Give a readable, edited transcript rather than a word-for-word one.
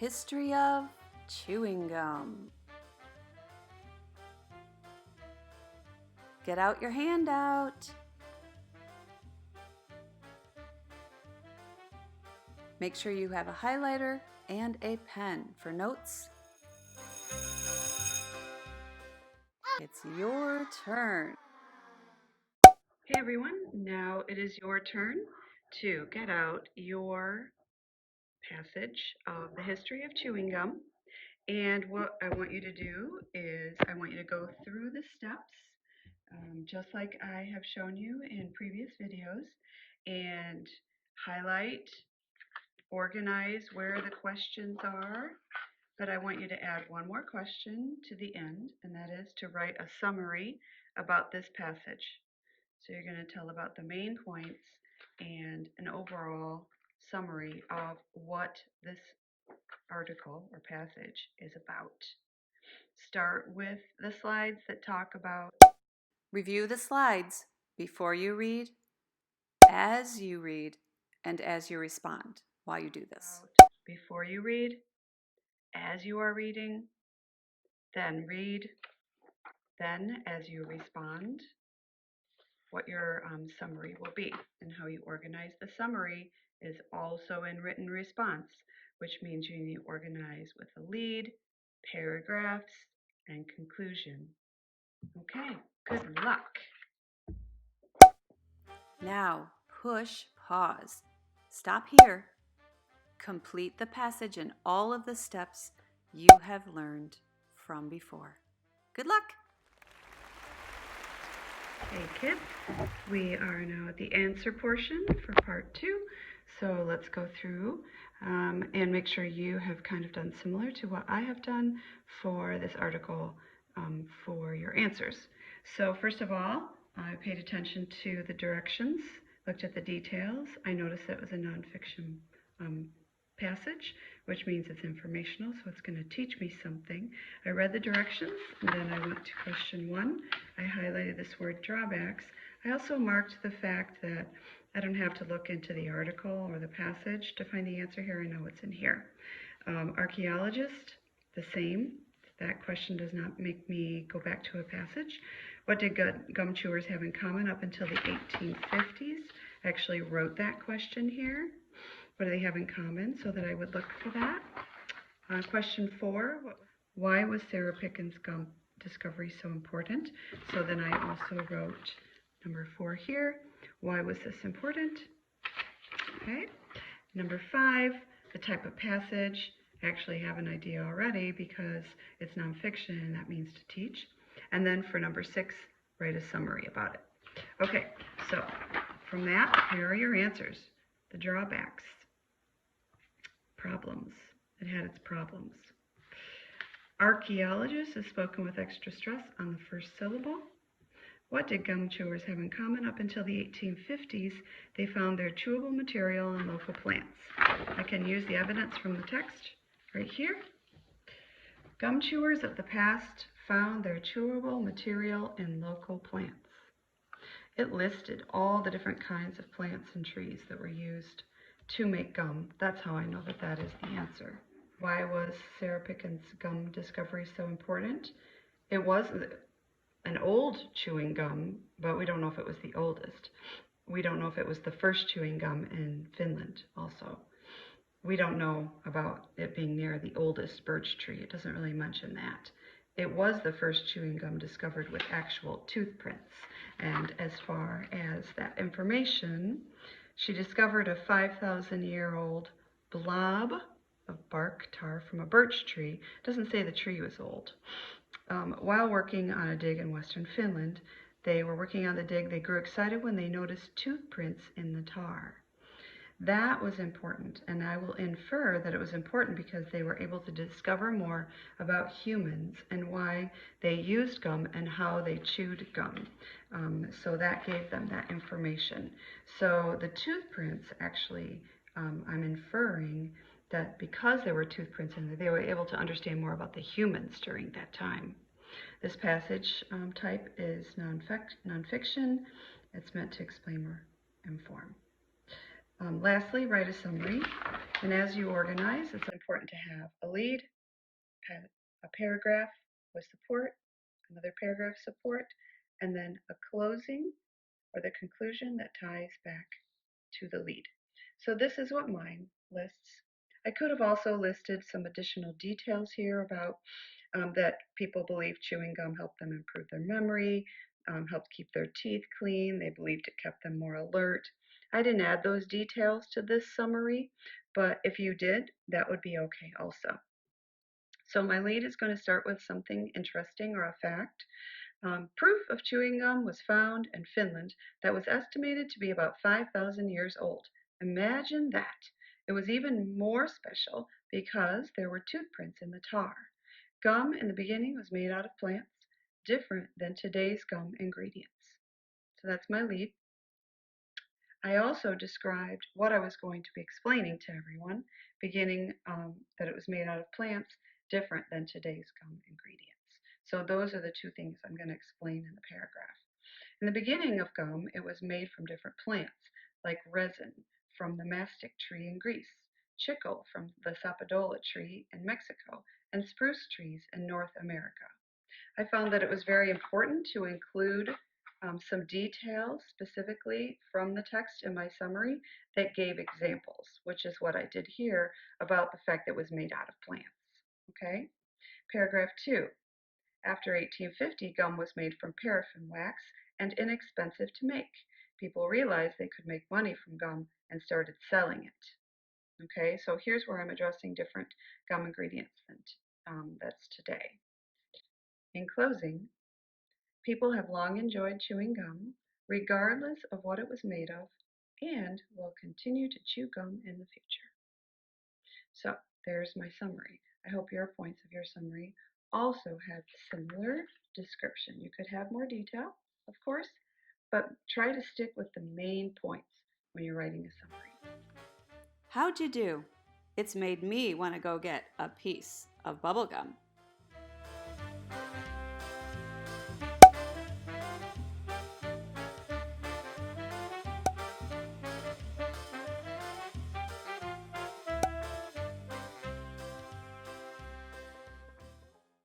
history of chewing gum. Get out your handout. Make sure you have a highlighter and a pen for notes. It's your turn. Hey everyone, now it is your turn to get out your passage of the history of chewing gum. And what I want you to do is I want you to go through the steps just like I have shown you in previous videos, and highlight, organize where the questions are. But I want you to add one more question to the end, and that is to write a summary about this passage. So you're going to tell about the main points and an overall summary of what this article or passage is about. Start with the slides that talk about. Review the slides before you read, as you read, and as you respond while you do this. Before you read, as you are reading, then read, then as you respond, what your summary will be. And how you organize the summary is also in written response, which means you need to organize with a lead, paragraphs, and conclusion. Okay, good luck. Now, push pause. Stop here. Complete the passage and all of the steps you have learned from before. Good luck! Hey kids, we are now at the answer portion for part 2. So let's go through and make sure you have kind of done similar to what I have done for this article for your answers. So first of all, I paid attention to the directions, looked at the details. I noticed that it was a nonfiction passage, which means it's informational, so it's going to teach me something. I read the directions, and then I went to question 1. I highlighted this word drawbacks. I also marked the fact that I don't have to look into the article or the passage to find the answer here. I know it's in here. Archaeologist, the same. That question does not make me go back to a passage. What did gum chewers have in common up until the 1850s? I actually wrote that question here. What do they have in common, so that I would look for that. Question 4, why was Sarah Pickens' gum discovery so important? So then I also wrote number 4 here. Why was this important? Okay. Number 5, the type of passage. I actually have an idea already because it's nonfiction and that means to teach. And then for number 6, write a summary about it. Okay, so from that, here are your answers. The drawbacks. Problems. It had its problems. Archaeologist is spoken with extra stress on the first syllable. What did gum chewers have in common up until the 1850s? They found their chewable material in local plants. I can use the evidence from the text right here. Gum chewers of the past found their chewable material in local plants. It listed all the different kinds of plants and trees that were used to make gum. That's how I know that that is the answer. Why was Sarah Pickens' gum discovery so important? It was an old chewing gum, but we don't know if it was the oldest. We don't know if it was the first chewing gum in Finland also. We don't know about it being near the oldest birch tree. It doesn't really mention that. It was the first chewing gum discovered with actual tooth prints. And as far as that information, she discovered a 5,000-year-old blob of bark tar from a birch tree. It doesn't say the tree was old. While working on a dig in western Finland, they were working on the dig. They grew excited when they noticed tooth prints in the tar. That was important, and I will infer that it was important because they were able to discover more about humans and why they used gum and how they chewed gum. So that gave them that information. So the tooth prints, actually, I'm inferring that because there were tooth prints in there, they were able to understand more about the humans during that time. This passage type is nonfiction. It's meant to explain or inform. Lastly, write a summary. And as you organize, it's important to have a lead, a paragraph with support, another paragraph support, and then a closing or the conclusion that ties back to the lead. So this is what mine lists. I could have also listed some additional details here about that people believe chewing gum helped them improve their memory, helped keep their teeth clean. They believed it kept them more alert. I didn't add those details to this summary, but if you did, that would be okay also. So my lead is going to start with something interesting or a fact. Proof of chewing gum was found in Finland that was estimated to be about 5,000 years old. Imagine that. It was even more special because there were toothprints in the tar. Gum in the beginning was made out of plants, different than today's gum ingredients. So that's my lead. I also described what I was going to be explaining to everyone, beginning that it was made out of plants, different than today's gum ingredients. So those are the two things I'm going to explain in the paragraph. In the beginning of gum, it was made from different plants, like resin from the mastic tree in Greece, chicle from the sapodola tree in Mexico, and spruce trees in North America. I found that it was very important to include some details specifically from the text in my summary that gave examples, which is what I did here about the fact that it was made out of plants. Okay? Paragraph 2. After 1850, gum was made from paraffin wax and inexpensive to make. People realized they could make money from gum and started selling it. Okay, so here's where I'm addressing different gum ingredients that's today. In closing, people have long enjoyed chewing gum, regardless of what it was made of, and will continue to chew gum in the future. So there's my summary. I hope your points of your summary also have similar description. You could have more detail, of course, but try to stick with the main points when you're writing a summary. How'd you do? It's made me want to go get a piece of bubble gum.